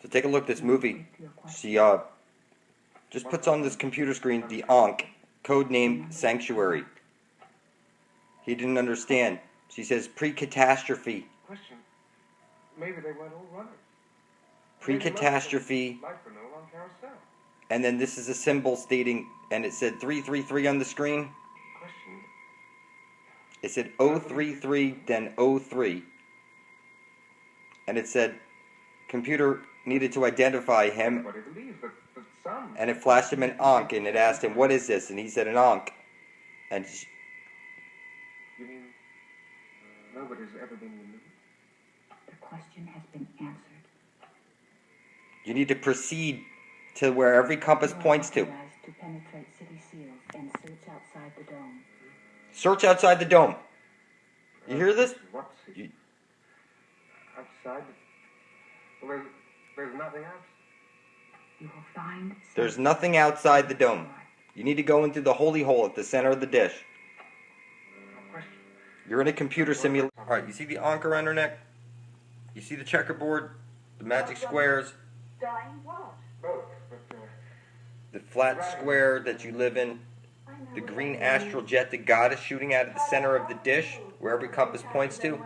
So take a look at this movie. She just puts on this computer screen the Ankh, codename Sanctuary. He didn't understand. She says pre-catastrophe. Question. Maybe they weren't all runners. Pre-catastrophe. And then this is a symbol stating, and it said 333 on the screen. Question. It said 033, then 03. And it said computer needed to identify him. And it flashed him an Ankh, and it asked him, what is this? And he said an Ankh. And you mean nobody's ever been removed? The question has been answered. You need to proceed to where every compass points to. To penetrate city seals and search outside the dome. Search outside the dome. You hear this? What city? Outside? Well, there's nothing else. You will find. There's nothing outside the dome. You need to go into the holy hole at the center of the dish. You're in a computer simulation. Alright, you see the Ankh around her neck? You see the checkerboard? The magic squares? Dying what? Both, The flat square that you live in? The green astral jet that God is shooting out of the center of the dish, where every compass points to?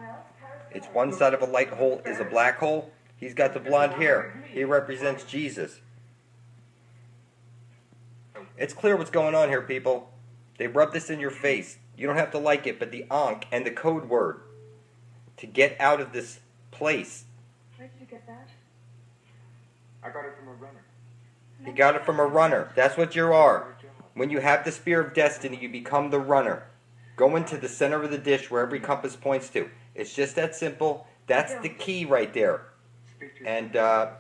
It's one side of a light hole is a black hole. He's got the blonde hair. He represents Jesus. It's clear what's going on here, people. They rub this in your face. You don't have to like it, but the Ankh and the code word to get out of this place. Where did you get that? I got it from a runner. He got it from a runner. That's what you are. When you have the spear of destiny, you become the runner. Go into the center of the dish where every compass points to. It's just that simple. That's the key right there. And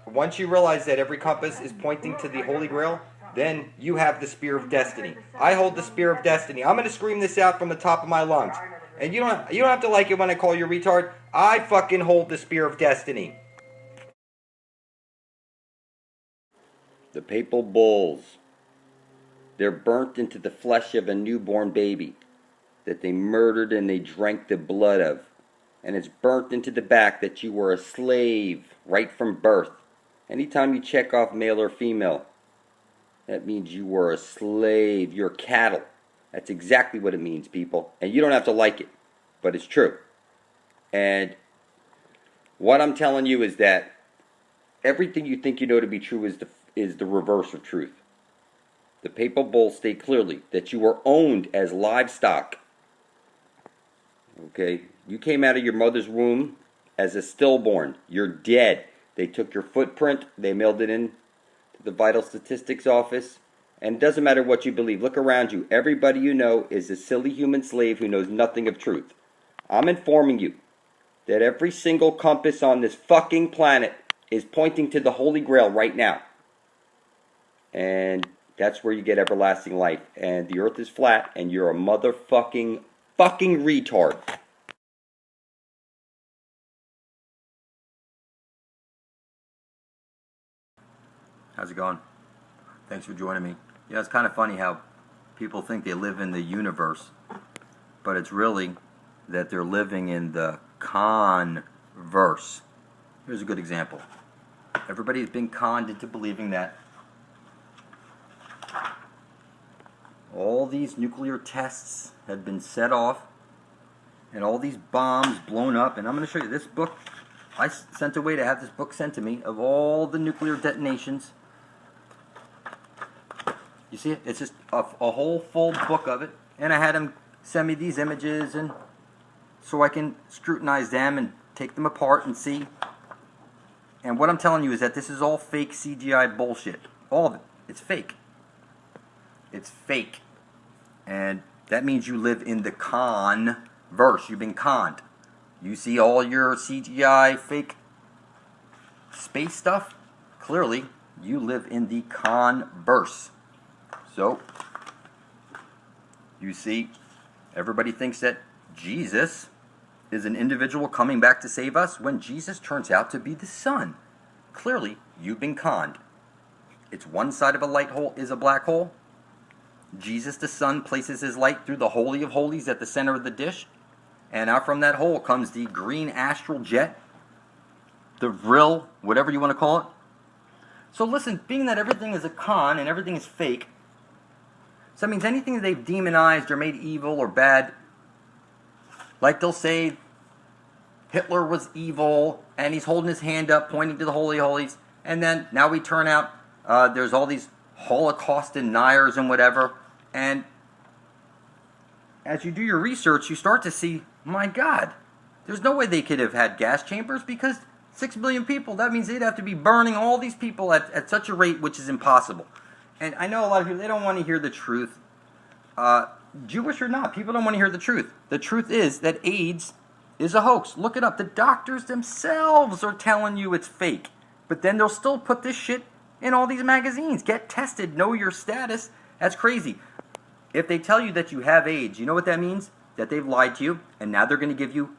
once you realize that every compass is pointing to the Holy Grail, then you have the spear of destiny. I hold the spear of destiny. I'm going to scream this out from the top of my lungs. And you don't have to like it when I call you retard. I fucking hold the spear of destiny. The papal bulls. They're burnt into the flesh of a newborn baby that they murdered and they drank the blood of. And it's burnt into the back that you were a slave right from birth. Anytime you check off male or female, that means you were a slave. You're cattle. That's exactly what it means, people. And you don't have to like it, but it's true. And what I'm telling you is that everything you think you know to be true is the reverse of truth. The papal bulls state clearly that you were owned as livestock. Okay? You came out of your mother's womb as a stillborn. You're dead. They took your footprint. They mailed it in to the vital statistics office. And it doesn't matter what you believe. Look around you. Everybody you know is a silly human slave who knows nothing of truth. I'm informing you that every single compass on this fucking planet is pointing to the Holy Grail right now. And that's where you get everlasting life. And the earth is flat, and you're a motherfucking retard. How's it going? Thanks for joining me. Yeah, it's kind of funny how people think they live in the universe, but it's really that they're living in the converse. Here's a good example. Everybody's been conned into believing that all these nuclear tests had been set off and all these bombs blown up. And I'm going to show you this book. I sent away to have this book sent to me of all the nuclear detonations. You see it? It's just a whole full book of it. And I had them send me these images and so I can scrutinize them and take them apart and see. And what I'm telling you is that this is all fake CGI bullshit. All of it. It's fake. It's fake. And that means you live in the converse. You've been conned. You see all your CGI fake space stuff? Clearly, you live in the converse. So, you see, everybody thinks that Jesus is an individual coming back to save us when Jesus turns out to be the Son. Clearly, you've been conned. It's one side of a light hole is a black hole. Jesus the Son places his light through the Holy of Holies at the center of the dish. And out from that hole comes the green astral jet, the vril, whatever you want to call it. So listen, being that everything is a con and everything is fake, so that means anything that they've demonized or made evil or bad, like they'll say Hitler was evil and he's holding his hand up pointing to the Holy Holies, and then now we turn out there's all these Holocaust deniers and whatever, and as you do your research, you start to see, my God, there's no way they could have had gas chambers because 6 billion people, that means they'd have to be burning all these people at such a rate which is impossible. And I know a lot of people, they don't want to hear the truth. Jewish or not, people don't want to hear the truth. The truth is that AIDS is a hoax. Look it up. The doctors themselves are telling you it's fake. But then they'll still put this shit in all these magazines. Get tested. Know your status. That's crazy. If they tell you that you have AIDS, you know what that means? That they've lied to you, and now they're going to give you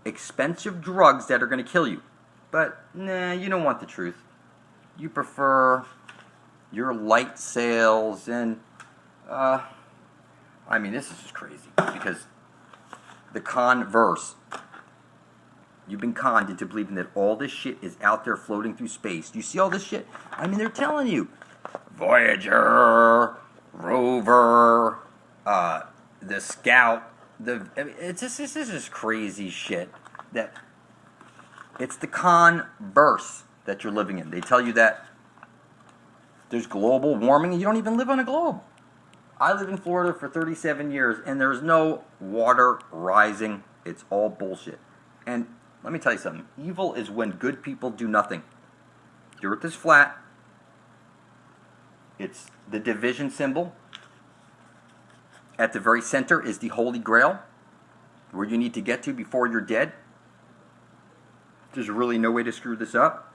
expensive drugs that are going to kill you. But, nah, you don't want the truth. You prefer your light sales and, I mean, this is just crazy. Because the converse, you've been conned into believing that all this shit is out there floating through space. Do you see all this shit? I mean, they're telling you. Voyager, Rover, the Scout, it's just crazy shit. That it's the converse that you're living in. They tell you that there's global warming and you don't even live on a globe. I live in Florida for 37 years and there's no water rising. It's all bullshit. And let me tell you something. Evil is when good people do nothing. The earth is flat. It's the division symbol. At the very center is the Holy Grail, where you need to get to before you're dead. There's really no way to screw this up.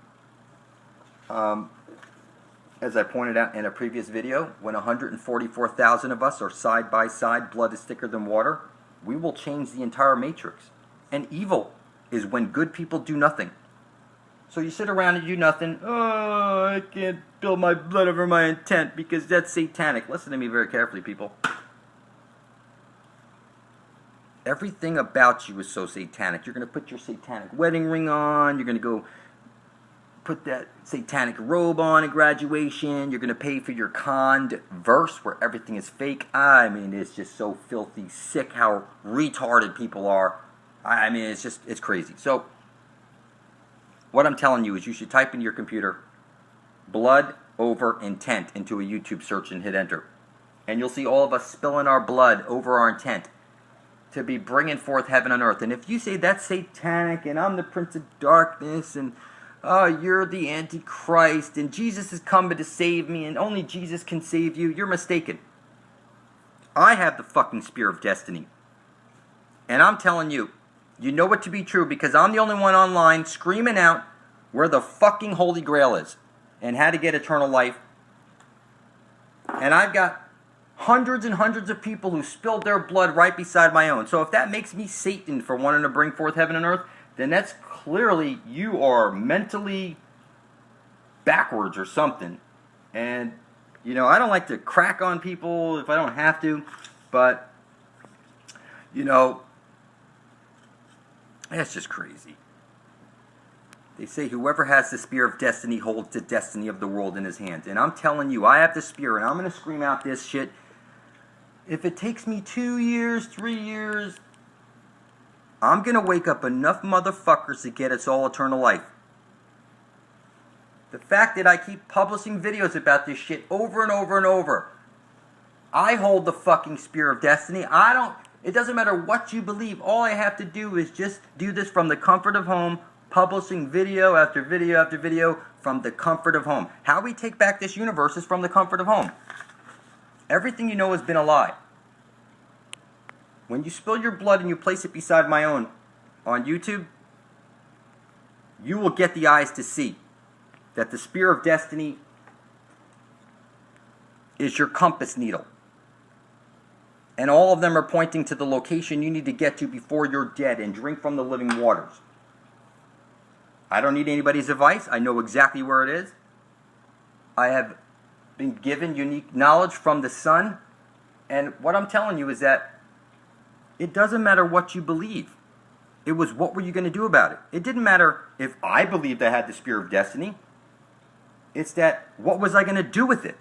As I pointed out in a previous video, when 144,000 of us are side by side, blood is thicker than water, we will change the entire matrix. And evil is when good people do nothing. So you sit around and do nothing. Oh, I can't spill my blood over my intent because that's satanic. Listen to me very carefully, people. Everything about you is so satanic. You're going to put your satanic wedding ring on. You're going to go put that satanic robe on at graduation. You're going to pay for your conned verse where everything is fake. I mean, it's just so filthy sick how retarded people are. I mean, it's crazy. So what I'm telling you is you should type in your computer blood over intent into a YouTube search and hit enter. And you'll see all of us spilling our blood over our intent to be bringing forth heaven on earth. And if you say that's satanic and I'm the prince of darkness and you're the antichrist and Jesus is coming to save me and only Jesus can save you, you're mistaken. I have the fucking spear of destiny. And I'm telling you, you know it to be true because I'm the only one online screaming out where the fucking Holy Grail is and how to get eternal life. And I've got hundreds and hundreds of people who spilled their blood right beside my own. So if that makes me Satan for wanting to bring forth heaven and earth, then that's clearly you are mentally backwards or something. And, you know, I don't like to crack on people if I don't have to, but, you know, that's just crazy. They say whoever has the spear of destiny holds the destiny of the world in his hands. And I'm telling you, I have the spear and I'm going to scream out this shit. If it takes me 2 years, 3 years, I'm going to wake up enough motherfuckers to get us all eternal life. The fact that I keep publishing videos about this shit over and over and over. I hold the fucking spear of destiny. It doesn't matter what you believe. All I have to do is just do this from the comfort of home, publishing video after video after video from the comfort of home. How we take back this universe is from the comfort of home. Everything you know has been a lie. When you spill your blood and you place it beside my own on YouTube, you will get the eyes to see that the spear of destiny is your compass needle. And all of them are pointing to the location you need to get to before you're dead and drink from the living waters. I don't need anybody's advice. I know exactly where it is. I have been given unique knowledge from the Son. And what I'm telling you is that it doesn't matter what you believe. It was what were you going to do about it. It didn't matter if I believed I had the spear of destiny. It's that, what was I going to do with it?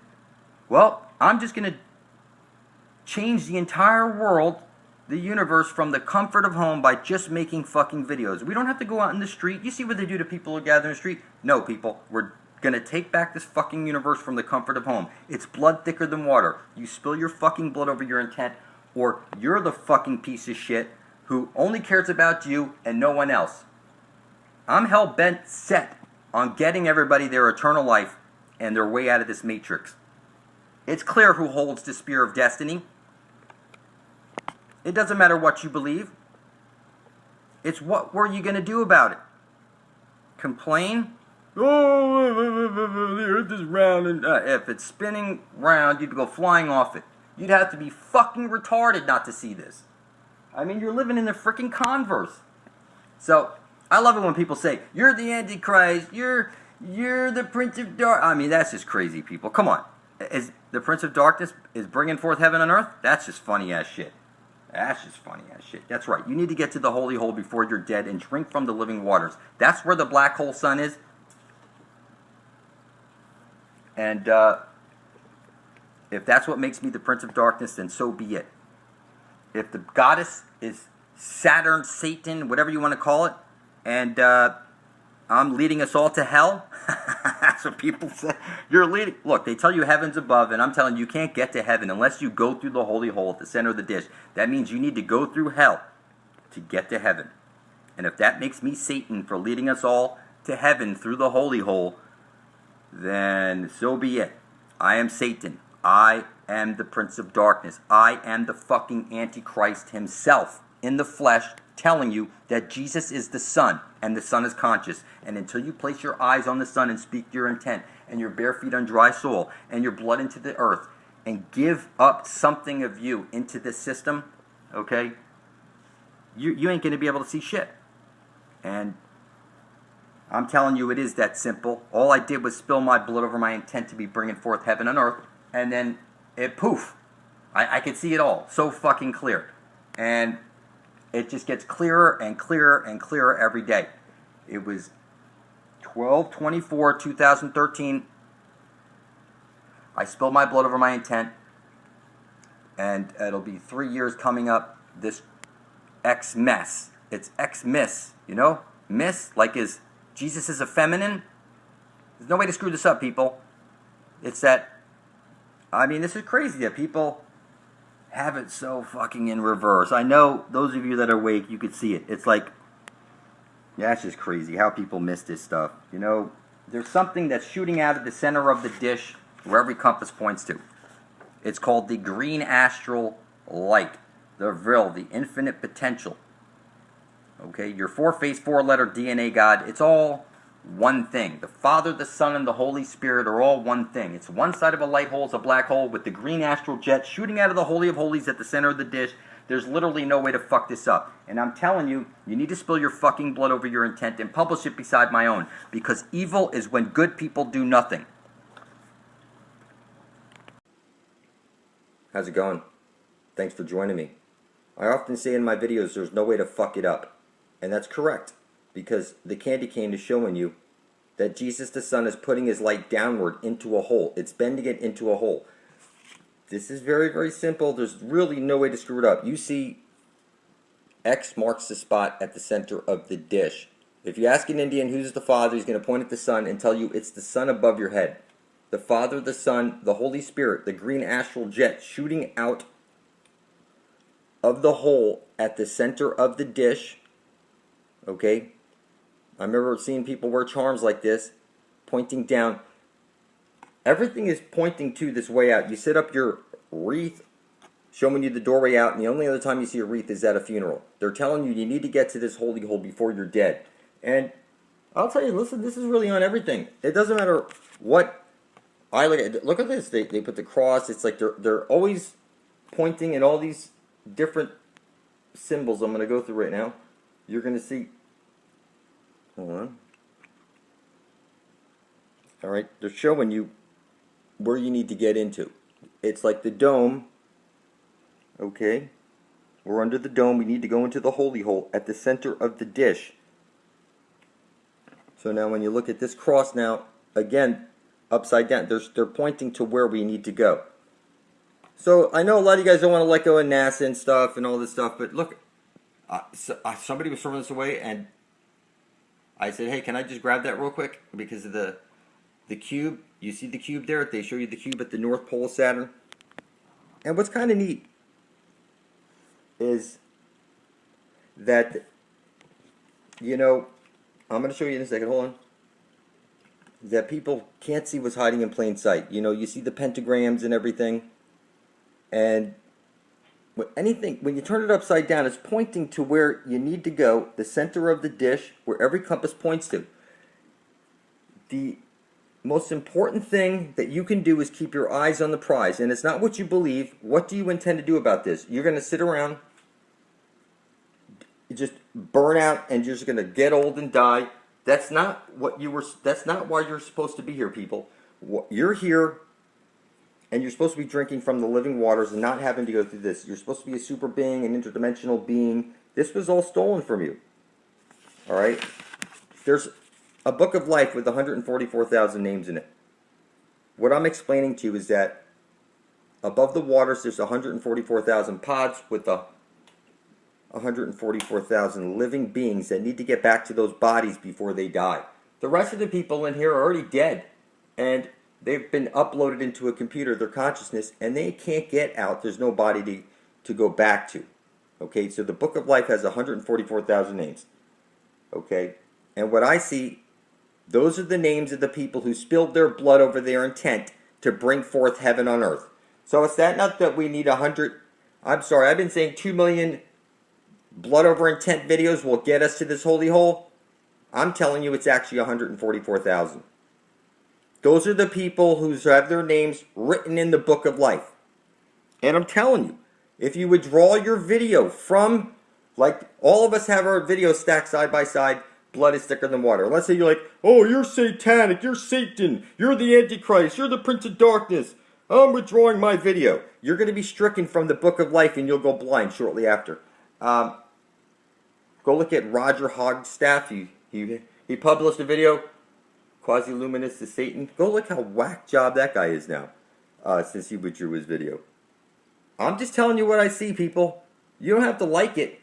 Well, I'm just going to change the entire world, the universe, from the comfort of home by just making fucking videos. We don't have to go out in the street. You see what they do to people who gather in the street? No, people. We're going to take back this fucking universe from the comfort of home. It's blood thicker than water. You spill your fucking blood over your intent, or you're the fucking piece of shit who only cares about you and no one else. I'm hell-bent set on getting everybody their eternal life and their way out of this matrix. It's clear who holds the spear of destiny. It doesn't matter what you believe. It's what were you going to do about it? Complain? Oh, the earth is round, and if it's spinning round, you'd go flying off it. You'd have to be fucking retarded not to see this. I mean, you're living in the freaking converse. So, I love it when people say, you're the Antichrist, you're the Prince of Darkness. I mean, that's just crazy, people. Come on. Is the Prince of Darkness is bringing forth heaven on earth? That's just funny ass shit. That's just funny ass shit. That's right. You need to get to the holy hole before you're dead and drink from the living waters. That's where the black hole sun is. And if that's what makes me the Prince of Darkness, then so be it. If the goddess is Saturn, Satan, whatever you want to call it, and I'm leading us all to hell, that's what people say. You're leading. Look, they tell you heaven's above, and I'm telling you, you can't get to heaven unless you go through the holy hole at the center of the dish. That means you need to go through hell to get to heaven. And if that makes me Satan for leading us all to heaven through the holy hole, then so be it. I am Satan. I am the Prince of Darkness. I am the fucking Antichrist himself in the flesh, telling you that Jesus is the Son, and the Son is conscious. And until you place your eyes on the Son and speak your intent, and your bare feet on dry soil, and your blood into the earth, and give up something of you into this system, okay, you ain't going to be able to see shit. And I'm telling you, it is that simple. All I did was spill my blood over my intent to be bringing forth heaven and earth, and then it poof. I could see it all so fucking clear. And it just gets clearer and clearer and clearer every day. It was 12/24/2013. I spilled my blood over my intent, and it'll be 3 years coming up. This X-mess. It's X-miss, you know? Miss, like is Jesus is a feminine. There's no way to screw this up, people. It's that, I mean, this is crazy that people have it so fucking in reverse. I know those of you that are awake, you could see it. It's like, yeah, it's just crazy how people miss this stuff. You know, there's something that's shooting out of the center of the dish where every compass points to. It's called the green astral light, the Vril, the infinite potential. Okay, your four-face, four-letter DNA God, it's all one thing. The Father, the Son, and the Holy Spirit are all one thing. It's one side of a light hole, it's a black hole with the green astral jet shooting out of the Holy of Holies at the center of the dish. There's literally no way to fuck this up. And I'm telling you, you need to spill your fucking blood over your intent and publish it beside my own. Because evil is when good people do nothing. How's it going? Thanks for joining me. I often say in my videos there's no way to fuck it up. And that's correct, because the candy cane is showing you that Jesus the Son is putting his light downward into a hole. It's bending it into a hole. This is very, very simple. There's really no way to screw it up. You see, X marks the spot at the center of the dish. If you ask an Indian who's the Father, he's going to point at the Son and tell you it's the Son above your head. The Father, the Son, the Holy Spirit, the green astral jet shooting out of the hole at the center of the dish. Okay, I remember seeing people wear charms like this, pointing down. Everything is pointing to this way out. You set up your wreath, showing you the doorway out, and the only other time you see a wreath is at a funeral. They're telling you need to get to this holy hole before you're dead. And I'll tell you, listen, this is really on everything. It doesn't matter what I look at. Look at this. They put the cross. It's like they're always pointing at all these different symbols I'm going to go through right now. You're going to see. Hold on. Alright, they're showing you where you need to get into. It's like the dome. Okay. We're under the dome. We need to go into the holy hole at the center of the dish. So now when you look at this cross now, again, upside down. They're pointing to where we need to go. So I know a lot of you guys don't want to let go of NASA and stuff and all this stuff, but look, somebody was throwing this away, and I said, hey, can I just grab that real quick? Because of the cube. You see the cube there? They show you the cube at the North Pole of Saturn. And what's kind of neat is that, you know, I'm going to show you in a second. Hold on. That people can't see what's hiding in plain sight. You know, you see the pentagrams and everything. And when you turn it upside down, it's pointing to where you need to go, the center of the dish, where every compass points to. The most important thing that you can do is keep your eyes on the prize. And it's not what you believe. What do you intend to do about this? You're going to sit around, just burn out, and you're just going to get old and die. That's not what you were. That's not why you're supposed to be here, people. You're here, and you're supposed to be drinking from the living waters and not having to go through this. You're supposed to be a super being, an interdimensional being. This was all stolen from you. All right? There's a book of life with 144,000 names in it. What I'm explaining to you is that above the waters, there's 144,000 pods with 144,000 living beings that need to get back to those bodies before they die. The rest of the people in here are already dead, and they've been uploaded into a computer, their consciousness, and they can't get out. There's no body to go back to. Okay, so the book of life has 144,000 names. Okay, and what I see, those are the names of the people who spilled their blood over their intent to bring forth heaven on earth. So it's not that we need 100, I'm sorry, I've been saying 2 million blood over intent videos will get us to this holy hole. I'm telling you it's actually 144,000. Those are the people who have their names written in the book of life. And I'm telling you, if you would draw your video from, like all of us have our videos stacked side by side, blood is thicker than water. Let's say you're like, oh, you're satanic, you're Satan, you're the Antichrist, you're the Prince of Darkness. I'm withdrawing my video. You're going to be stricken from the book of life and you'll go blind shortly after. Go look at Roger Hogstaff. He published a video, Quasiluminous to Satan. Go look how whack job that guy is now, since he withdrew his video. I'm just telling you what I see, people. You don't have to like it.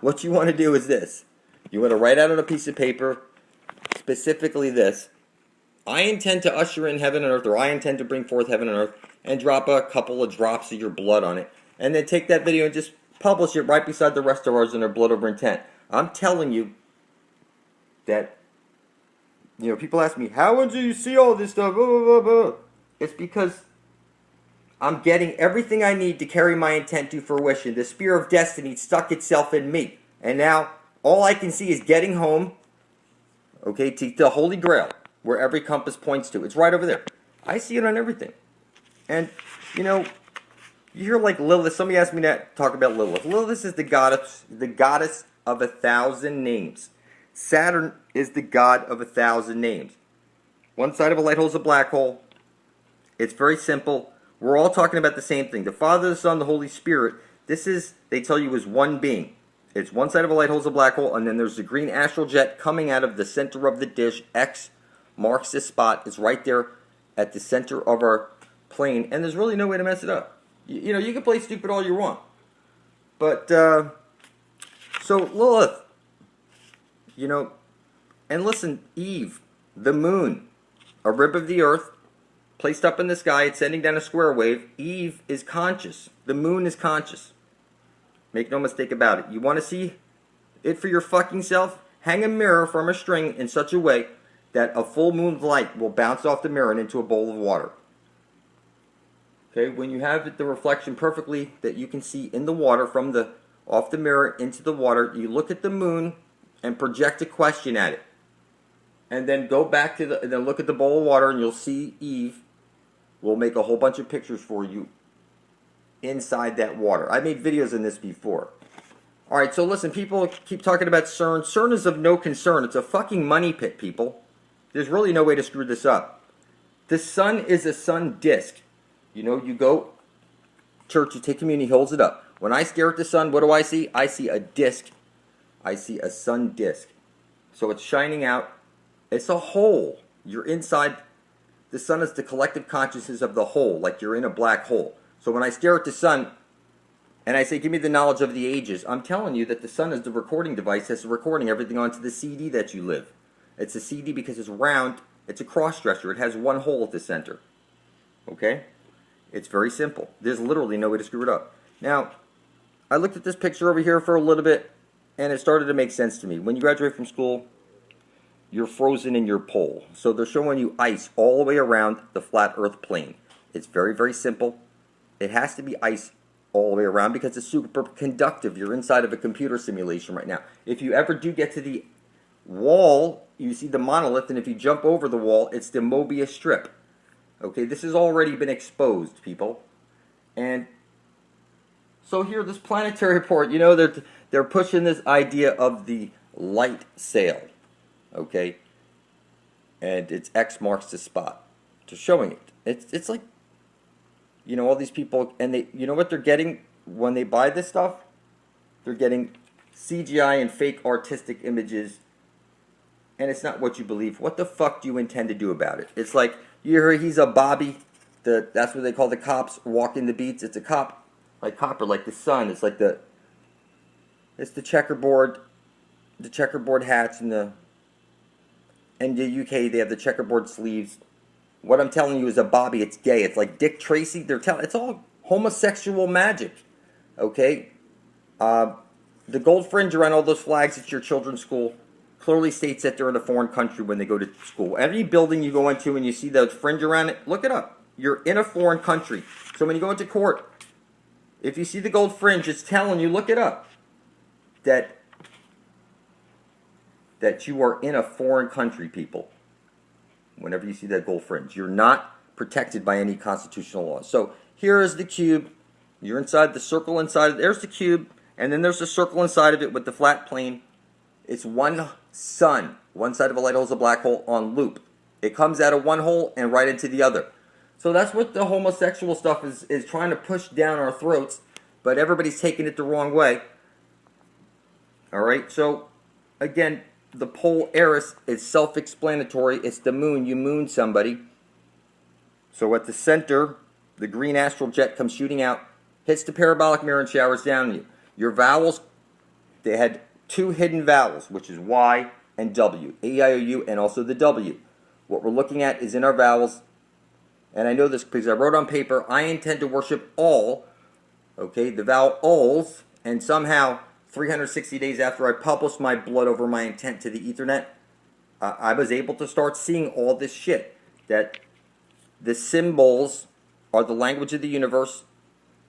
What you want to do is this. You want to write out on a piece of paper, specifically this. I intend to usher in heaven and earth, or I intend to bring forth heaven and earth, and drop a couple of drops of your blood on it. And then take that video and just publish it right beside the rest of ours in our blood over intent. I'm telling you that, you know, people ask me, how do you see all this stuff? Blah, blah, blah, blah. It's because I'm getting everything I need to carry my intent to fruition. The spear of destiny stuck itself in me. And now all I can see is getting home, okay, to the Holy Grail, where every compass points to. It's right over there. I see it on everything. And, you know, you hear like Lilith. Somebody asked me to talk about Lilith. Lilith is the goddess of 1,000 names. Saturn is the god of 1,000 names. One side of a light hole is a black hole. It's very simple. We're all talking about the same thing. The Father, the Son, the Holy Spirit. This is, they tell you, is one being. It's one side of a light hole is a black hole, and then there's the green astral jet coming out of the center of the dish. X marks this spot. It's right there at the center of our plane, and there's really no way to mess it up. You know, you can play stupid all you want. But, so Lilith, you know, and listen, Eve, the moon, a rib of the earth, placed up in the sky, it's sending down a square wave. Eve is conscious. The moon is conscious. Make no mistake about it. You want to see it for your fucking self? Hang a mirror from a string in such a way that a full moon light will bounce off the mirror and into a bowl of water. Okay, when you have the reflection perfectly that you can see in the water from the off the mirror into the water, you look at the moon and project a question at it. And then go back to then look at the bowl of water and you'll see Eve. We'll make a whole bunch of pictures for you inside that water. I made videos on this before. Alright, so listen, people keep talking about CERN. CERN is of no concern. It's a fucking money pit, people. There's really no way to screw this up. The sun is a sun disk. You know, you go church, you take communion, he holds it up. When I stare at the sun, what do I see? I see a disk. I see a sun disk. So it's shining out. It's a hole. You're inside the sun is the collective consciousness of the whole, like you're in a black hole. So when I stare at the sun and I say, give me the knowledge of the ages, I'm telling you that the sun is the recording device that's recording everything onto the CD that you live. It's a CD because it's round, it's a cross-dresser, it has one hole at the center. Okay? It's very simple. There's literally no way to screw it up. Now, I looked at this picture over here for a little bit, and it started to make sense to me. When you graduate from school, you're frozen in your pole. So they're showing you ice all the way around the flat earth plane. It's very, very simple. It has to be ice all the way around because it's super conductive. You're inside of a computer simulation right now. If you ever do get to the wall, you see the monolith, and if you jump over the wall, it's the Mobius strip. Okay, this has already been exposed, people. And so here, this planetary report, you know, they're pushing this idea of the light sail. Okay, and it's X marks the spot. They're showing it. It's like, you know, all these people, and they, you know what they're getting when they buy this stuff? They're getting CGI and fake artistic images, and it's not what you believe. What the fuck do you intend to do about it? It's like, you hear he's a Bobby, that's what they call the cops walking the beats. It's a cop, like copper, like the sun. It's like it's the checkerboard hats and the UK, they have the checkerboard sleeves. What I'm telling you is a Bobby, it's gay. It's like Dick Tracy. It's all homosexual magic. Okay? The gold fringe around all those flags at your children's school clearly states that they're in a foreign country when they go to school. Every building you go into and you see the fringe around it, look it up. You're in a foreign country. So when you go into court, if you see the gold fringe, it's telling you, look it up, that you are in a foreign country, people. Whenever you see that gold fringe, you're not protected by any constitutional laws. So here is the cube. You're inside the circle inside. There's the cube, and then there's the circle inside of it with the flat plane. It's one sun. One side of a light hole is a black hole on loop. It comes out of one hole and right into the other. So that's what the homosexual stuff is trying to push down our throats, but everybody's taking it the wrong way. All right, so again, the pole Eris is self-explanatory. It's the moon. You moon somebody. So at the center, the green astral jet comes shooting out, hits the parabolic mirror and showers down on you. Your vowels, they had two hidden vowels, which is Y and W. A-I-O-U and also the W. What we're looking at is in our vowels, and I know this because I wrote on paper, I intend to worship all, okay, the vowels, and somehow 360 days after I published my blood over my intent to the Ethernet, I was able to start seeing all this shit. That the symbols are the language of the universe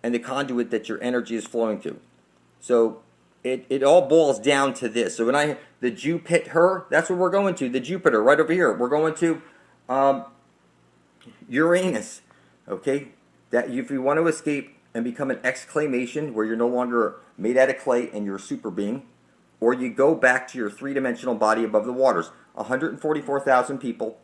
and the conduit that your energy is flowing to. So it all boils down to this. So when the Jupiter, that's where we're going to. The Jupiter, right over here. We're going to Uranus. Okay? That if you want to escape and become an exclamation where you're no longer made out of clay and you're a super being, or you go back to your three-dimensional body above the waters. 144,000 people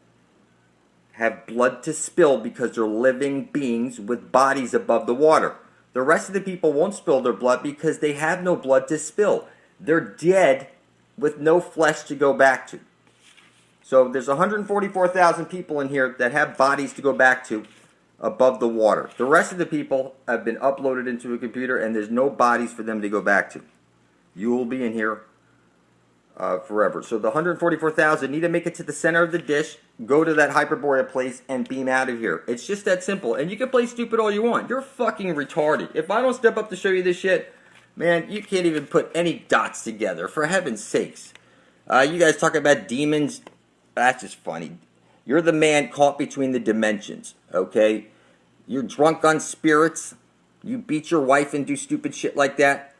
have blood to spill because they're living beings with bodies above the water. The rest of the people won't spill their blood because they have no blood to spill. They're dead with no flesh to go back to. So there's 144,000 people in here that have bodies to go back to above the water. The rest of the people have been uploaded into a computer and there's no bodies for them to go back to. You will be in here forever. So the 144,000 need to make it to the center of the dish, go to that Hyperborea place, and beam out of here. It's just that simple. And you can play stupid all you want. You're fucking retarded. If I don't step up to show you this shit, man, you can't even put any dots together, for heaven's sakes. You guys talk about demons. That's just funny. You're the man caught between the dimensions, okay? You're drunk on spirits. You beat your wife and do stupid shit like that.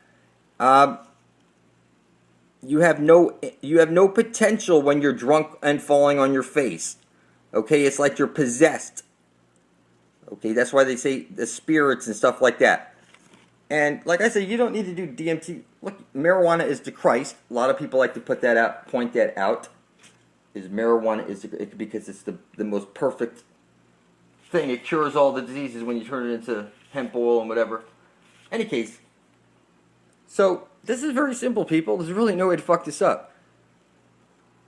You have no potential when you're drunk and falling on your face. Okay, it's like you're possessed. Okay, that's why they say the spirits and stuff like that. And like I said, you don't need to do DMT. Look, marijuana is the Christ. A lot of people like to point that out. Is marijuana is because it's the most perfect thing. It cures all the diseases when you turn it into hemp oil and whatever. Any case, so this is very simple, people. There's really no way to fuck this up.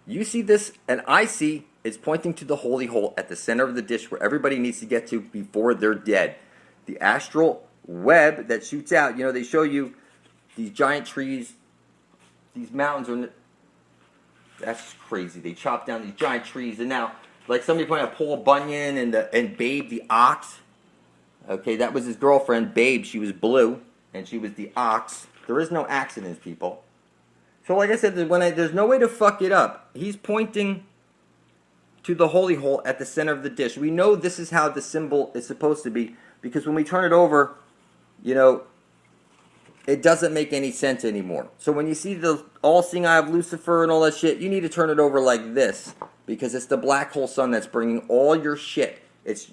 You see this, and I see is pointing to the holy hole at the center of the dish where everybody needs to get to before they're dead. The astral web that shoots out, they show you these giant trees, these mountains are... That's crazy. They chop down these giant trees, and now, like somebody pointed out, Paul Bunyan and Babe the ox. Okay, that was his girlfriend, Babe. She was blue, and she was the ox. There is no accidents, people. So, like I said, there's no way to fuck it up. He's pointing to the holy hole at the center of the dish. We know this is how the symbol is supposed to be, because when we turn it over, it doesn't make any sense anymore. So when you see the all-seeing eye of Lucifer and all that shit, you need to turn it over like this, because it's the black hole sun that's bringing all your shit.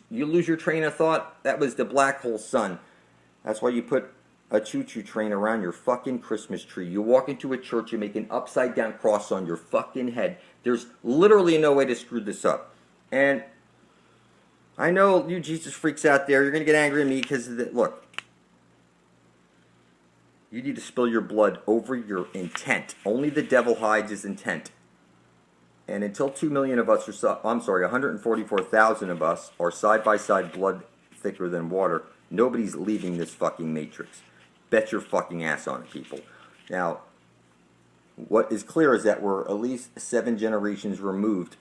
You lose your train of thought, that was the black hole sun. That's why you put a choo-choo train around your fucking Christmas tree. You walk into a church, you make an upside-down cross on your fucking head. There's literally no way to screw this up. And I know you Jesus freaks out there, you're going to get angry at me because, look, you need to spill your blood over your intent. Only the devil hides his intent. And until 2 million of us are, 144,000 of us are side-by-side blood thicker than water, nobody's leaving this fucking matrix. Bet your fucking ass on it, people. Now, what is clear is that we're at least 7 generations removed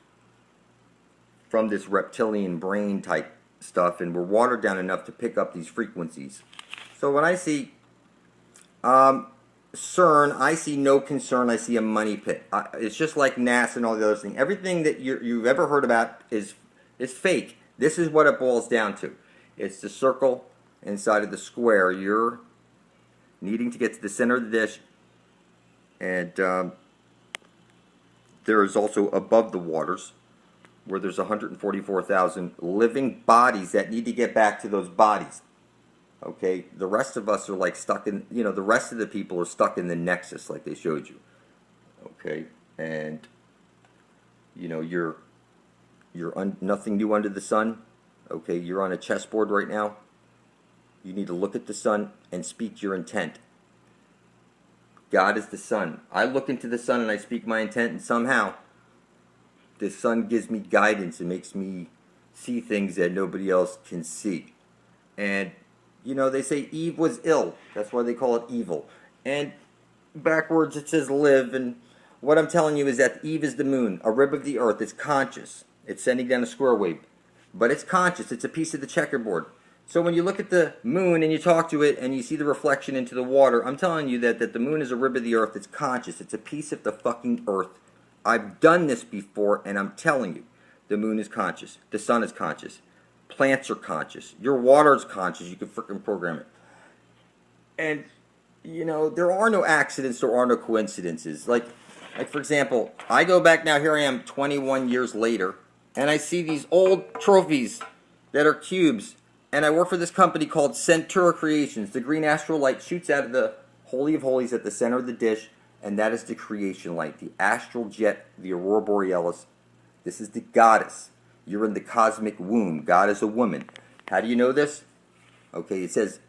from this reptilian brain type stuff, and we're watered down enough to pick up these frequencies. So when I see CERN, I see no concern. I see a money pit. It's just like NASA and all the other things. Everything that you've ever heard about is fake. This is what it boils down to. It's the circle inside of the square. You're needing to get to the center of the dish, and there is also above the waters, where there's 144,000 living bodies that need to get back to those bodies. Okay, the rest of us are like stuck in, the rest of the people are stuck in the nexus like they showed you. Okay, and you're nothing new under the sun. Okay, you're on a chessboard right now. You need to look at the sun and speak your intent. God is the sun. I look into the sun and I speak my intent, and somehow the sun gives me guidance and makes me see things that nobody else can see. And they say Eve was ill. That's why they call it evil. And backwards it says live. And what I'm telling you is that Eve is the moon, a rib of the earth. It's conscious. It's sending down a square wave. But it's conscious. It's a piece of the checkerboard. So when you look at the moon and you talk to it and you see the reflection into the water, I'm telling you that the moon is a rib of the earth. It's conscious. It's a piece of the fucking earth. I've done this before, and I'm telling you, the moon is conscious. The sun is conscious. Plants are conscious. Your water is conscious. You can freaking program it. And, there are no accidents. There are no coincidences. Like for example, I go back now. Here I am 21 years later. And I see these old trophies that are cubes. And I work for this company called Centura Creations. The green astral light shoots out of the Holy of Holies at the center of the dish. And that is the creation light. The astral jet, the aurora borealis. This is the goddess. You're in the cosmic womb. God is a woman. How do you know this? Okay, it says,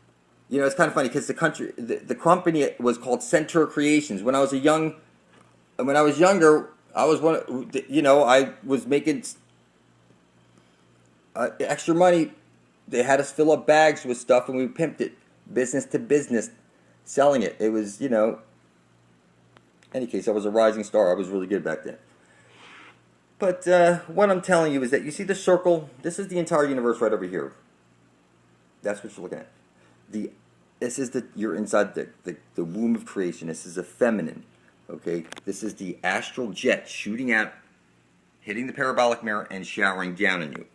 it's kind of funny because the company was called Centura Creations. When I was younger, I was I was making extra money. They had us fill up bags with stuff, and we pimped it, business to business, selling it. It was, any case, I was a rising star. I was really good back then. But what I'm telling you is that you see the circle. This is the entire universe right over here. That's what you're looking at. You're inside the womb of creation. This is a feminine. Okay, this is the astral jet shooting out, hitting the parabolic mirror and showering down on you.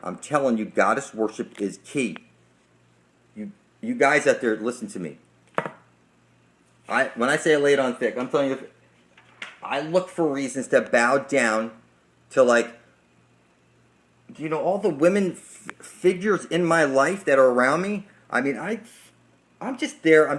I'm telling you, goddess worship is key. You guys out there, listen to me. When I say I lay it on thick, I'm telling you, I look for reasons to bow down to, all the women figures in my life that are around me. I mean, I'm just there.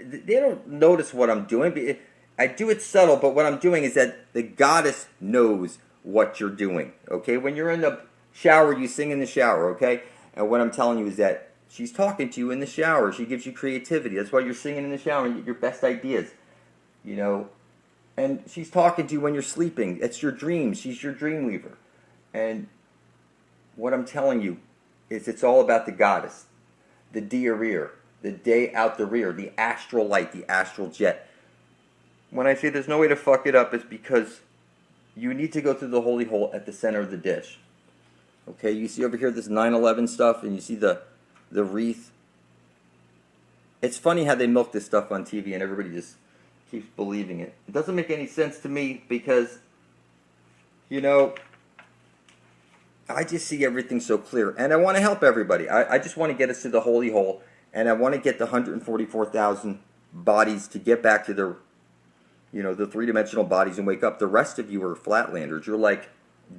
They don't notice what I'm doing. I do it subtle, but what I'm doing is that the goddess knows what you're doing. Okay, when you're in the shower, you sing in the shower. Okay, and what I'm telling you is that she's talking to you in the shower. She gives you creativity. That's why you're singing in the shower and you get your best ideas. And she's talking to you when you're sleeping. It's your dreams. She's your dream weaver. And what I'm telling you is it's all about the goddess, the diarrhea, the day out the rear, the astral light, the astral jet. When I say there's no way to fuck it up, it's because you need to go through the holy hole at the center of the dish. Okay, you see over here this 9/11 stuff, and you see the wreath. It's funny how they milk this stuff on TV, and everybody just keeps believing it. It doesn't make any sense to me because, you know, I just see everything so clear, and I want to help everybody. I just want to get us to the holy hole, and I want to get the 144,000 bodies to get back to their, you know, the three-dimensional bodies and wake up. The rest of you are flatlanders. You're like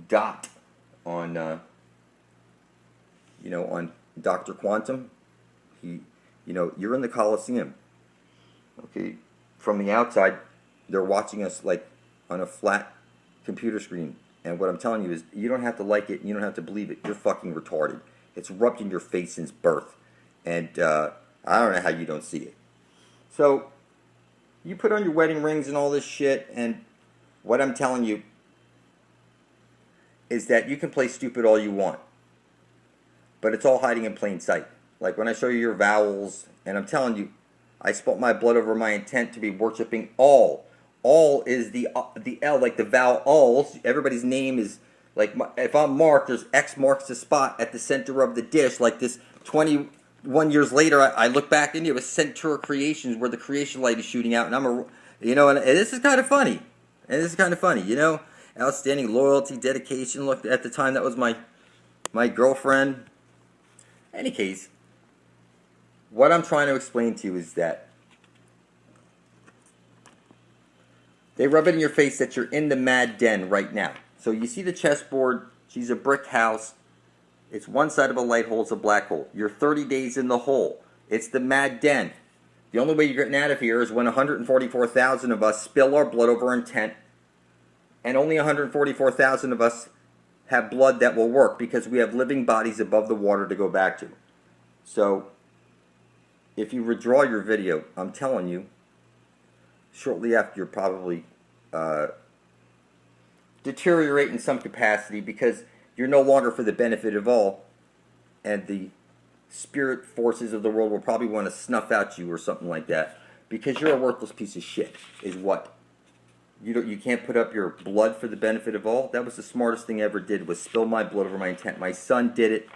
Dot on, you know, on Dr. Quantum. You know, you're in the Coliseum. Okay, from the outside, they're watching us like on a flat computer screen. And what I'm telling you is, you don't have to like it, and you don't have to believe it. You're fucking retarded. It's rubbed in your face since birth. And I don't know how you don't see it. So, you put on your wedding rings and all this shit, and what I'm telling you is that you can play stupid all you want. But it's all hiding in plain sight. Like when I show you your vowels, and I'm telling you, I spilt my blood over my intent to be worshiping all. All is the L, like the vowel alls. Everybody's name is, like, if I'm Mark, there's X marks the spot at the center of the dish. Like this 21 years later, I look back into it with Centura Creations, where the creation light is shooting out, and I'm you know, and this is kind of funny. And this is kind of funny, you know? Outstanding loyalty, dedication. Look, at the time, that was my girlfriend. Any case, what I'm trying to explain to you is that they rub it in your face that you're in the mad den right now. So you see the chessboard. She's a brick house. It's one side of a light hole. It's a black hole. You're 30 days in the hole. It's the mad den. The only way you're getting out of here is when 144,000 of us spill our blood over intent, and only 144,000 of us have blood that will work because we have living bodies above the water to go back to. So if you withdraw your video, I'm telling you, shortly after, you're probably deteriorate in some capacity because you're no longer for the benefit of all, and the spirit forces of the world will probably want to snuff out you or something like that because you're a worthless piece of shit, is what. You can't put up your blood for the benefit of all. That was the smartest thing I ever did, was spill my blood over my intent. My son did it.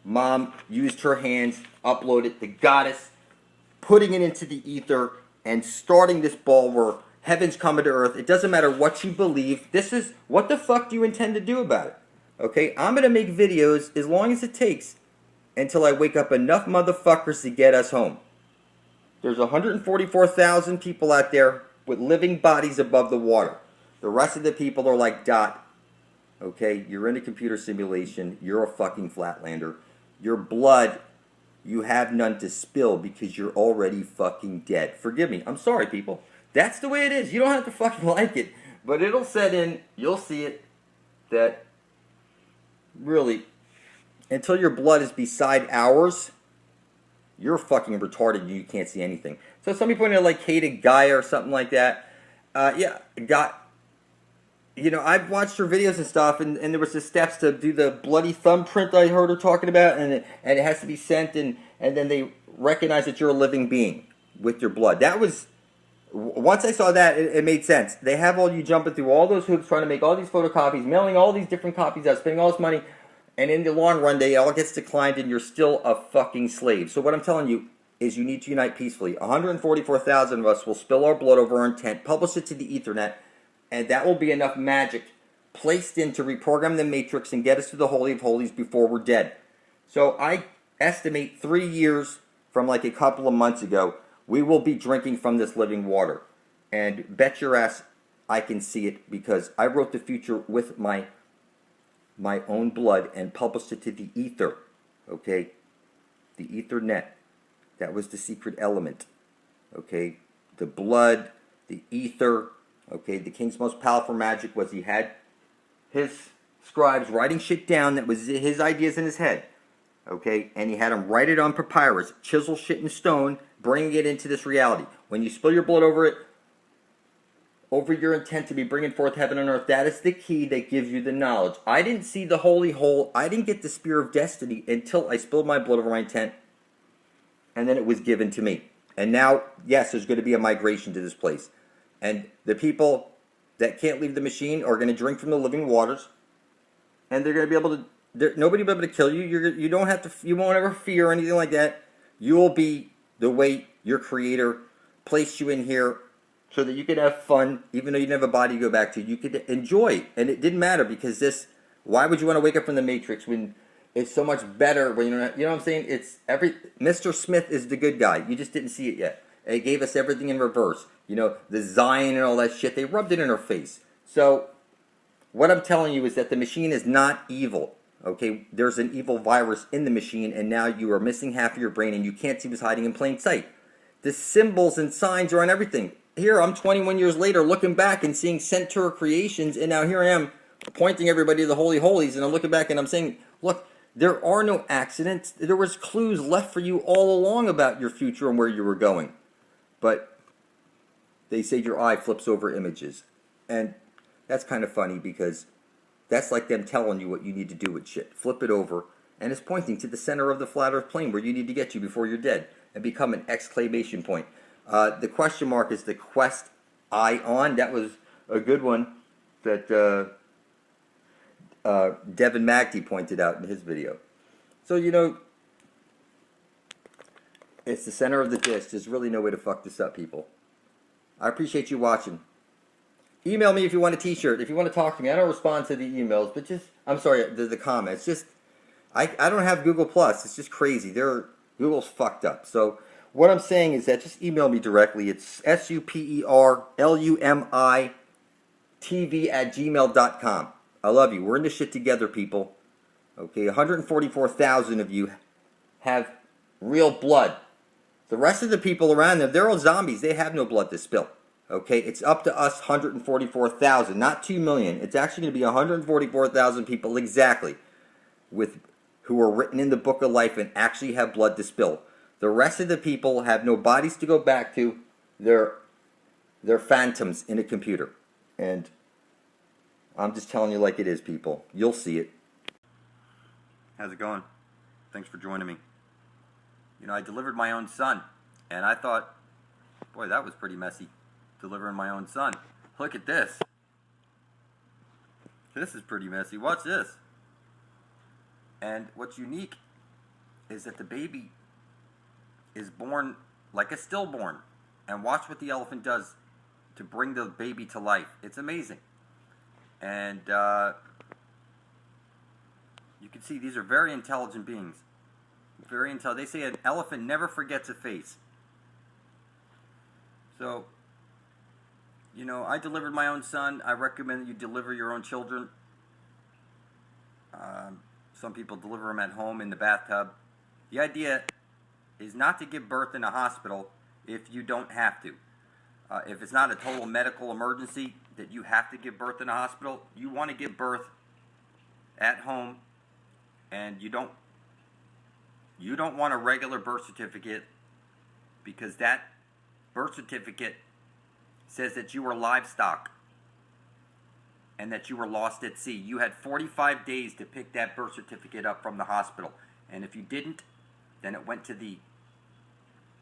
Mom used her hands, uploaded the goddess, putting it into the ether, and starting this ball where heaven's coming to earth. It doesn't matter what you believe. This is, what the fuck do you intend to do about it? Okay, I'm going to make videos as long as it takes until I wake up enough motherfuckers to get us home. There's 144,000 people out there with living bodies above the water. The rest of the people are like Dot. Okay, you're in a computer simulation. You're a fucking flatlander. Your blood, you have none to spill because you're already fucking dead. Forgive me. I'm sorry, people. That's the way it is. You don't have to fucking like it. But it'll set in. You'll see it. That really, until your blood is beside ours, you're fucking retarded and you can't see anything. So somebody pointed out like hated Gaia or something like that. Yeah, you know, I've watched her videos and stuff, and there was the steps to do the bloody thumbprint I heard her talking about, and it has to be sent, and then they recognize that you're a living being with your blood. That was, once I saw that, it made sense. They have all you jumping through all those hoops, trying to make all these photocopies, mailing all these different copies out, spending all this money, and in the long run, they all gets declined, and you're still a fucking slave. So what I'm telling you is you need to unite peacefully. 144,000 of us will spill our blood over our intent, publish it to the Ethernet, and that will be enough magic placed in to reprogram the matrix and get us to the Holy of Holies before we're dead. So I estimate 3 years from like a couple of months ago, we will be drinking from this living water. And bet your ass I can see it because I wrote the future with my own blood and published it to the ether. Okay? The Ethernet. That was the secret element. Okay? The blood, the ether. Okay, the king's most powerful magic was he had his scribes writing shit down that was his ideas in his head. Okay, and he had them write it on papyrus, chisel shit in stone, bringing it into this reality. When you spill your blood over it, over your intent to be bringing forth heaven on earth. That is the key that gives you the knowledge. I didn't see the holy hole. I didn't get the spear of destiny until I spilled my blood over my intent, and then it was given to me. And now, yes, there's going to be a migration to this place. And the people that can't leave the machine are going to drink from the living waters, and they're going to be able to, nobody will be able to kill you. You don't have to, you won't ever fear or anything like that. You will be the way your creator placed you in here, so that you could have fun, even though you didn't have a body to go back to. You could enjoy, and it didn't matter, because this. Why would you want to wake up from the Matrix when it's so much better? When you know what I'm saying? It's Mr. Smith is the good guy. You just didn't see it yet. And it gave us everything in reverse. You know, the Zion and all that shit. They rubbed it in our face. So what I'm telling you is that the machine is not evil. Okay, there's an evil virus in the machine, and now you are missing half of your brain, and you can't see what's hiding in plain sight. The symbols and signs are on everything. Here, I'm 21 years later looking back and seeing Centaur creations, and now here I am pointing everybody to the Holy Holies, and I'm looking back and I'm saying, look, there are no accidents. There was clues left for you all along about your future and where you were going. But they say your eye flips over images. And that's kind of funny, because that's like them telling you what you need to do with shit. Flip it over, and it's pointing to the center of the flat earth plane where you need to get to before you're dead and become an exclamation point. The question mark is the quest ion. That was a good one that Devin Magdy pointed out in his video. So, you know, it's the center of the disc. There's really no way to fuck this up, people. I appreciate you watching. Email me if you want a t-shirt. If you want to talk to me, I don't respond to the emails, but just, I'm sorry, the comments. Just, I don't have Google Plus. It's just crazy. Google's fucked up. So what I'm saying is that just email me directly. It's superlumi.tv@gmail.com. I love you. We're in this shit together, people. Okay, 144,000 of you have real blood. The rest of the people around them, they're all zombies. They have no blood to spill. Okay, it's up to us 144,000, not 2 million. It's actually going to be 144,000 people exactly who are written in the book of life and actually have blood to spill. The rest of the people have no bodies to go back to. They're phantoms in a computer. And I'm just telling you like it is, people. You'll see it. How's it going? Thanks for joining me. You know, I delivered my own son, and I thought, boy, that was pretty messy, delivering my own son. Look at this. This is pretty messy. Watch this. And what's unique is that the baby is born like a stillborn. And watch what the elephant does to bring the baby to life. It's amazing. And you can see these are very intelligent beings. Very intelligent. They say an elephant never forgets a face. So, you know, I delivered my own son. I recommend that you deliver your own children. Some people deliver them at home in the bathtub. The idea is not to give birth in a hospital if you don't have to. If it's not a total medical emergency that you have to give birth in a hospital, you want to give birth at home, and you don't want a regular birth certificate, because that birth certificate says that you were livestock and that you were lost at sea. You had 45 days to pick that birth certificate up from the hospital. And if you didn't, then it went to the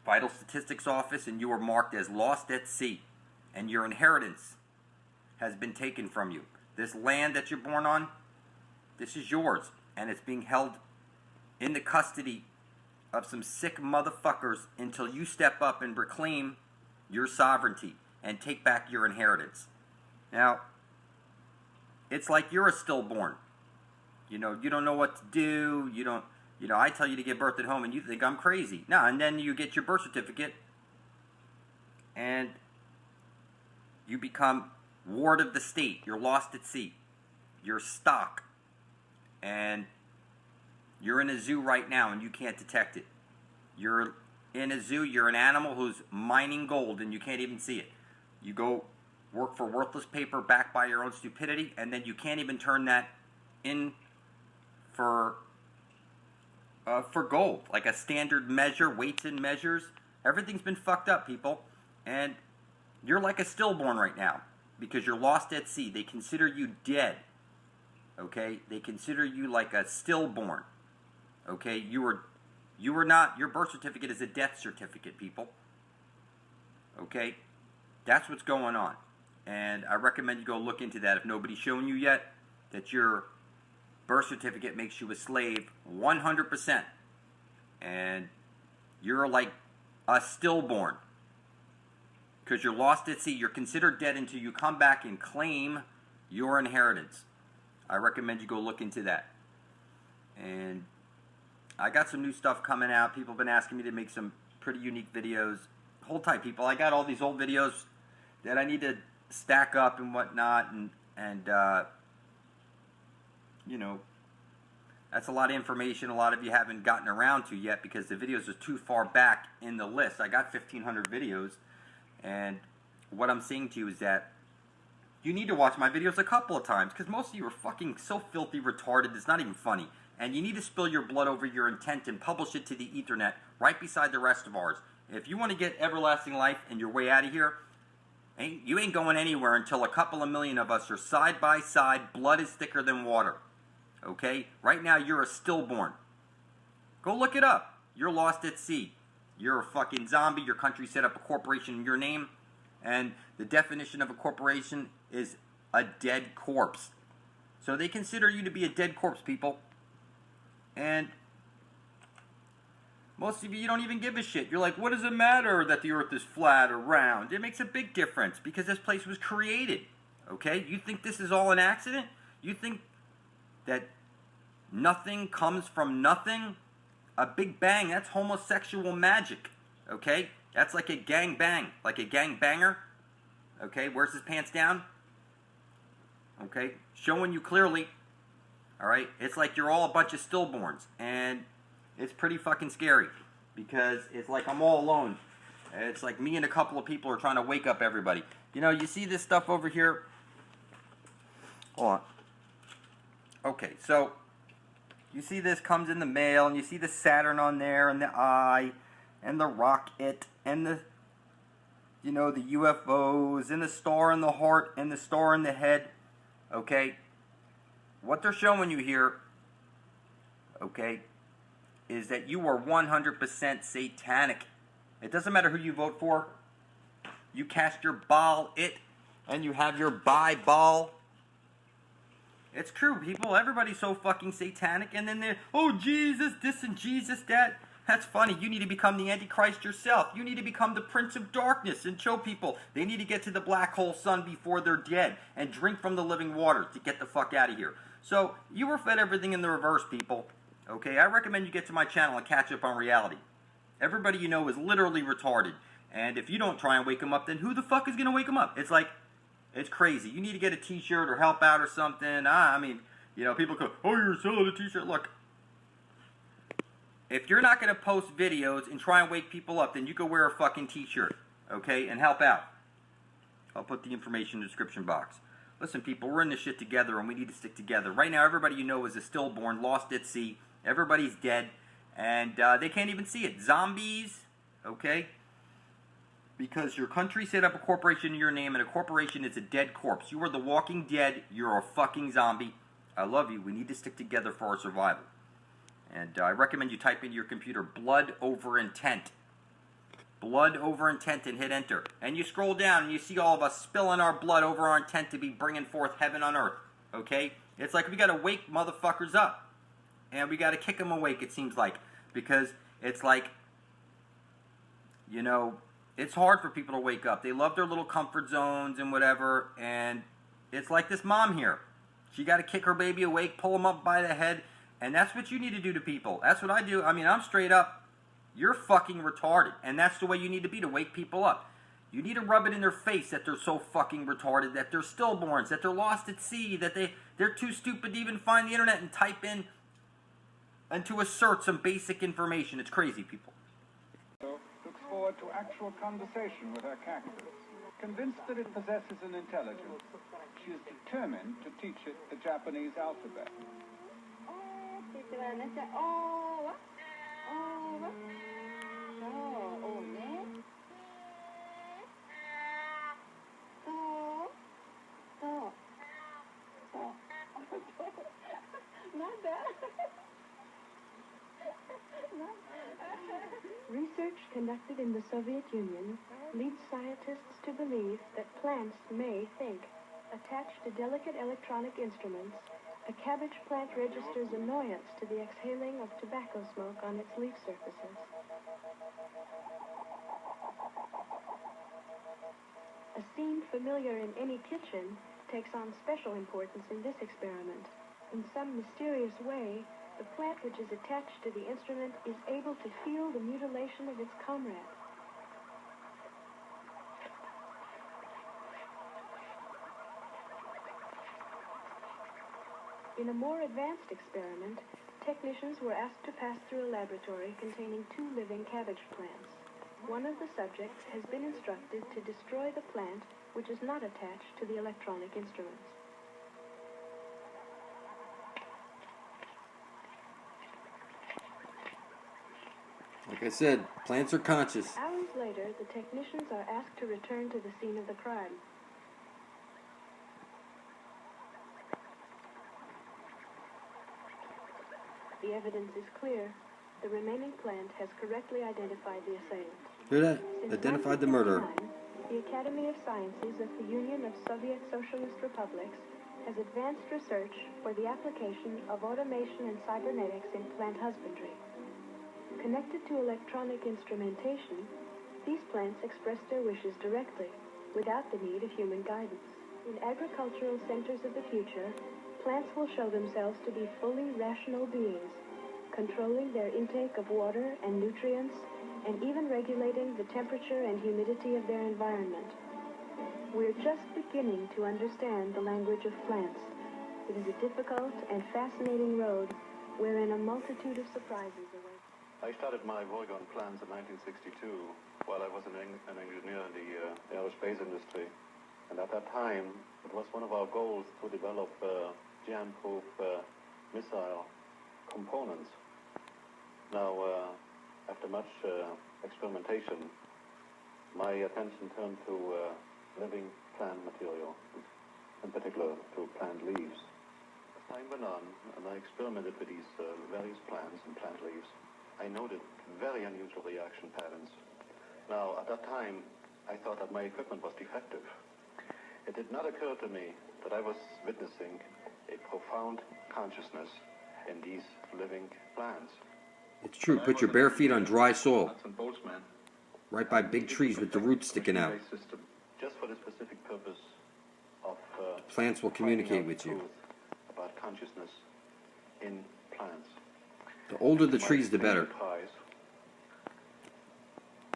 Vital Statistics Office and you were marked as lost at sea. And your inheritance has been taken from you. This land that you're born on, this is yours. And it's being held in the custody of some sick motherfuckers until you step up and reclaim your sovereignty and take back your inheritance. Now, it's like you're a stillborn. You know, you don't know what to do. I tell you to give birth at home and you think I'm crazy. No, and then you get your birth certificate and you become ward of the state. You're lost at sea. You're stock. And you're in a zoo right now and you can't detect it. You're in a zoo, you're an animal who's mining gold and you can't even see it. You go work for worthless paper backed by your own stupidity, and then you can't even turn that in for gold, like a standard measure, weights and measures. Everything's been fucked up, people, and you're like a stillborn right now. because you're lost at sea. They consider you dead. Okay? They consider you like a stillborn. Okay? You were not, your birth certificate is a death certificate, people. Okay? That's what's going on. And I recommend you go look into that if nobody's shown you yet, that your birth certificate makes you a slave 100%. And you're like a stillborn. Because you're lost at sea. You're considered dead until you come back and claim your inheritance. I recommend you go look into that. And I got some new stuff coming out. People have been asking me to make some pretty unique videos. Hold tight, people. I got all these old videos that I need to stack up and whatnot. And you know, that's a lot of information a lot of you haven't gotten around to yet because the videos are too far back in the list. I got 1,500 videos. And what I'm saying to you is that you need to watch my videos a couple of times because most of you are fucking so filthy retarded it's not even funny. And you need to spill your blood over your intent and publish it to the ethernet right beside the rest of ours. If you want to get everlasting life and your way out of here, you ain't going anywhere until a couple of million of us are side by side. Blood is thicker than water. Okay? Right now you're a stillborn. Go look it up. You're lost at sea. You're a fucking zombie. Your country set up a corporation in your name. And the definition of a corporation is a dead corpse. So they consider you to be a dead corpse, people. And most of you don't even give a shit. You're like, what does it matter that the earth is flat or round? It makes a big difference because this place was created. Okay? You think this is all an accident? You think that nothing comes from nothing? A big bang, that's homosexual magic, okay? That's like a gang bang, like a gang banger, okay? Wears his pants down, okay? Showing you clearly, all right? It's like you're all a bunch of stillborns, and it's pretty fucking scary because it's like I'm all alone. It's like me and a couple of people are trying to wake up everybody. You know, you see this stuff over here? Hold on. Okay, so you see this comes in the mail, and you see the Saturn on there, and the eye, and the rocket, and the, you know, the UFOs, and the star in the heart, and the star in the head, okay? What they're showing you here, okay, is that you are 100% satanic. It doesn't matter who you vote for. You cast your ball, and you have your ball. It's true, people. Everybody's so fucking satanic. And then they're, oh, Jesus, this and Jesus, that. That's funny. You need to become the Antichrist yourself. You need to become the Prince of Darkness and show people they need to get to the black hole sun before they're dead and drink from the living water to get the fuck out of here. So, you were fed everything in the reverse, people. Okay, I recommend you get to my channel and catch up on reality. Everybody you know is literally retarded. And if you don't try and wake them up, then who the fuck is going to wake them up? It's like, it's crazy. You need to get a t-shirt or help out or something. I mean, you know, people go, oh, you're selling a t-shirt. Look, if you're not going to post videos and try and wake people up, then you go wear a fucking t-shirt, okay, and help out. I'll put the information in the description box. Listen, people, we're in this shit together, and we need to stick together. Right now, everybody you know is a stillborn, lost at sea. Everybody's dead, and they can't even see it. Zombies, okay? Because your country set up a corporation in your name, and a corporation is a dead corpse. You are the walking dead. You're a fucking zombie. I love you. We need to stick together for our survival. And I recommend you type into your computer, blood over intent. Blood over intent, and hit enter. And you scroll down, and you see all of us spilling our blood over our intent to be bringing forth heaven on earth. Okay? It's like we got to wake motherfuckers up. And we got to kick them awake, it seems like. Because it's like, you know, it's hard for people to wake up. They love their little comfort zones and whatever. And it's like this mom here. She got to kick her baby awake, pull them up by the head. And that's what you need to do to people. That's what I do. I mean, I'm straight up. You're fucking retarded. And that's the way you need to be to wake people up. You need to rub it in their face that they're so fucking retarded, that they're stillborns, that they're lost at sea, that they're too stupid to even find the internet and type in and to assert some basic information. It's crazy, people. Looks forward to actual conversation with her cactus. Convinced that it possesses an intelligence, she is determined to teach it the Japanese alphabet. Research conducted in the Soviet Union leads scientists to believe that plants may think. Attached to delicate electronic instruments, a cabbage plant registers annoyance to the exhaling of tobacco smoke on its leaf surfaces. A scene familiar in any kitchen takes on special importance in this experiment. In some mysterious way, the plant which is attached to the instrument is able to feel the mutilation of its comrade. In a more advanced experiment, technicians were asked to pass through a laboratory containing 2 living cabbage plants. One of the subjects has been instructed to destroy the plant which is not attached to the electronic instruments. Like I said, plants are conscious. Hours later, the technicians are asked to return to the scene of the crime. The evidence is clear. The remaining plant has correctly identified the assailant. Hear that? Since Identified the murderer. 1959, the Academy of Sciences of the Union of Soviet Socialist Republics has advanced research for the application of automation and cybernetics in plant husbandry. Connected to electronic instrumentation, these plants express their wishes directly, without the need of human guidance. In agricultural centers of the future, plants will show themselves to be fully rational beings, controlling their intake of water and nutrients, and even regulating the temperature and humidity of their environment. We're just beginning to understand the language of plants. It is a difficult and fascinating road wherein a multitude of surprises await. I started my work on plants in 1962 while I was an engineer in the aerospace industry. And at that time, it was one of our goals to develop jam-proof missile components. Now, after much experimentation, my attention turned to living plant material, in particular to plant leaves. As time went on, and I experimented with these various plants and plant leaves, I noted very unusual reaction patterns. Now, at that time, I thought that my equipment was defective. It did not occur to me that I was witnessing a profound consciousness in these living plants. It's true. Put your bare feet on dry soil, Nuts and bolts, man. right by big trees with the roots sticking out. System, just for the specific purpose of Plants will communicate with you. truth about consciousness in plants. The older the To my trees, the better. surprise,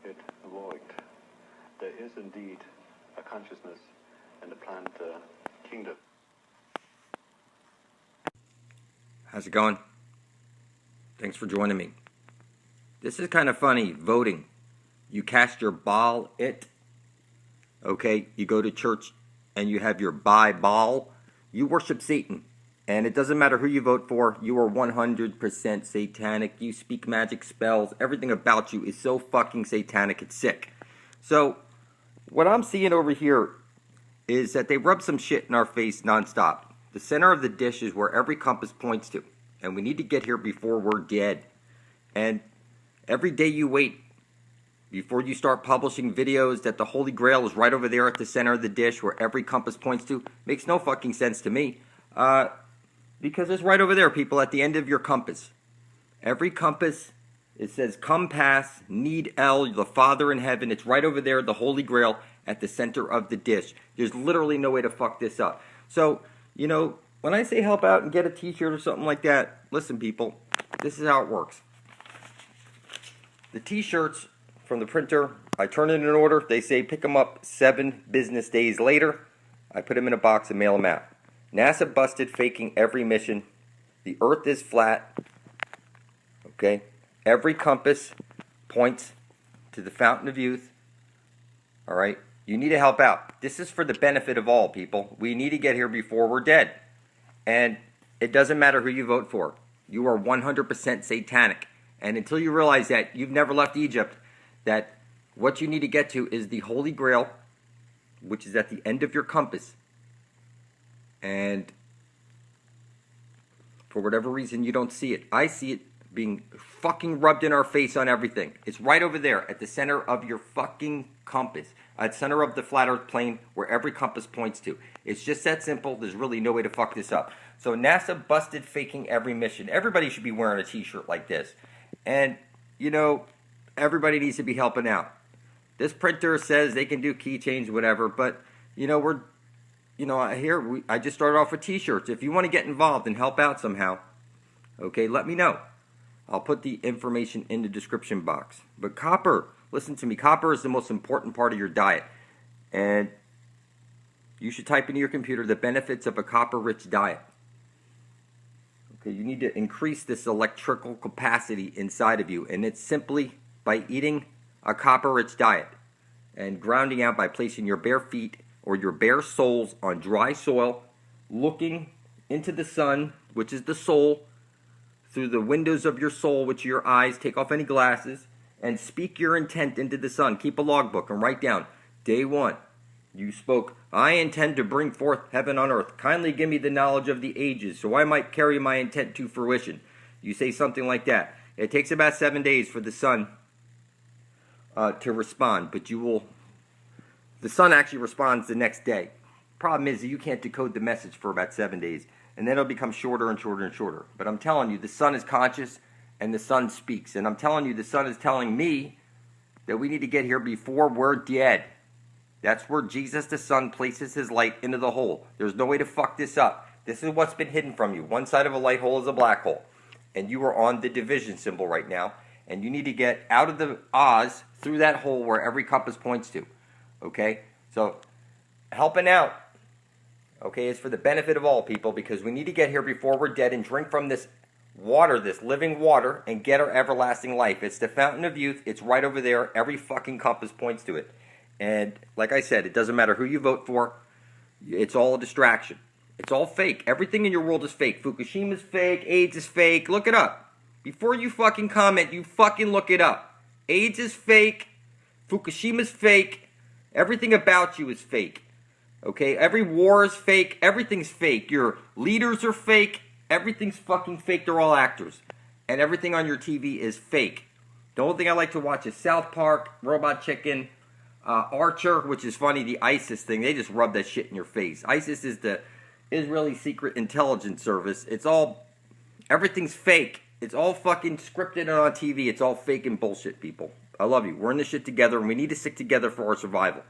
it worked. There is indeed a consciousness in the plant kingdom. How's it going? Thanks for joining me. This is kind of funny, voting. You cast your ballot, okay? You go to church and you have your ball. You worship Satan. And it doesn't matter who you vote for. You are 100% satanic. You speak magic spells. Everything about you is so fucking satanic, it's sick. So, what I'm seeing over here is that they rub some shit in our face nonstop. The center of the dish is where every compass points to. And we need to get here before we're dead. And every day you wait before you start publishing videos that the Holy Grail is right over there at the center of the dish where every compass points to makes no fucking sense to me. Because it's right over there, people, at the end of your compass. Every compass, it says, come pass, need El, the Father in heaven. It's right over there, the Holy Grail, at the center of the dish. There's literally no way to fuck this up. So, you know, when I say help out and get a t-shirt or something like that, listen, people, this is how it works. The t-shirts from the printer, I turn it in order. They say pick them up 7 business days later. I put them in a box and mail them out. NASA busted faking every mission. The Earth is flat. Okay? Every compass points to the fountain of youth. All right? You need to help out. This is for the benefit of all, people. We need to get here before we're dead. And it doesn't matter who you vote for. You are 100% satanic. And until you realize that you've never left Egypt, that what you need to get to is the Holy Grail, which is at the end of your compass. And For whatever reason, you don't see it. I see it being fucking rubbed in our face on everything. It's right over there at the center of your fucking compass, at the center of the flat earth plane where every compass points to. It's just that simple. There's really no way to fuck this up. So NASA busted faking every mission. Everybody should be wearing a t-shirt like this. And, you know, everybody needs to be helping out. This printer says they can do keychains, whatever, but, you know, I just started off with t-shirts. If you want to get involved and help out somehow, okay, let me know. I'll put the information in the description box. But copper, listen to me, copper is the most important part of your diet. And you should type into your computer the benefits of a copper-rich diet. Okay, you need to increase this electrical capacity inside of you. And it's simply by eating a copper-rich diet and grounding out by placing your bare feet or your bare soles on dry soil, looking into the sun, which is the soul, through the windows of your soul, which are your eyes. Take off any glasses and speak your intent into the sun. Keep a logbook and write down, day 1, you spoke, I intend to bring forth heaven on earth. Kindly give me the knowledge of the ages, so I might carry my intent to fruition. You say something like that. It takes about 7 days for the sun to respond, but the sun actually responds the next day. Problem is that you can't decode the message for about 7 days, and then it'll become shorter and shorter and shorter. But I'm telling you, the sun is conscious, and the sun speaks. And I'm telling you, the sun is telling me that we need to get here before we're dead. That's where Jesus the Son places his light into the hole. There's no way to fuck this up. This is what's been hidden from you. One side of a light hole is a black hole. And you are on the division symbol right now. And you need to get out of the Oz through that hole where every compass points to. Okay? So, helping out, okay, is for the benefit of all people, because we need to get here before we're dead and drink from this water, this living water, and get our everlasting life. It's the fountain of youth. It's right over there. Every fucking compass points to it. And like I said, it doesn't matter who you vote for. It's all a distraction. It's all fake. Everything in your world is fake. Fukushima's fake. AIDS is fake. Look it up. Before you fucking comment, you fucking look it up. AIDS is fake. Fukushima's fake. Everything about you is fake. Okay? Every war is fake. Everything's fake. Your leaders are fake. Everything's fucking fake. They're all actors. And everything on your TV is fake. The only thing I like to watch is South Park, Robot Chicken, Archer, which is funny, the ISIS thing. They just rub that shit in your face. ISIS is the Israeli Secret Intelligence Service. Everything's fake. It's all fucking scripted and on TV. It's all fake and bullshit, people. I love you. We're in this shit together, and we need to stick together for our survival.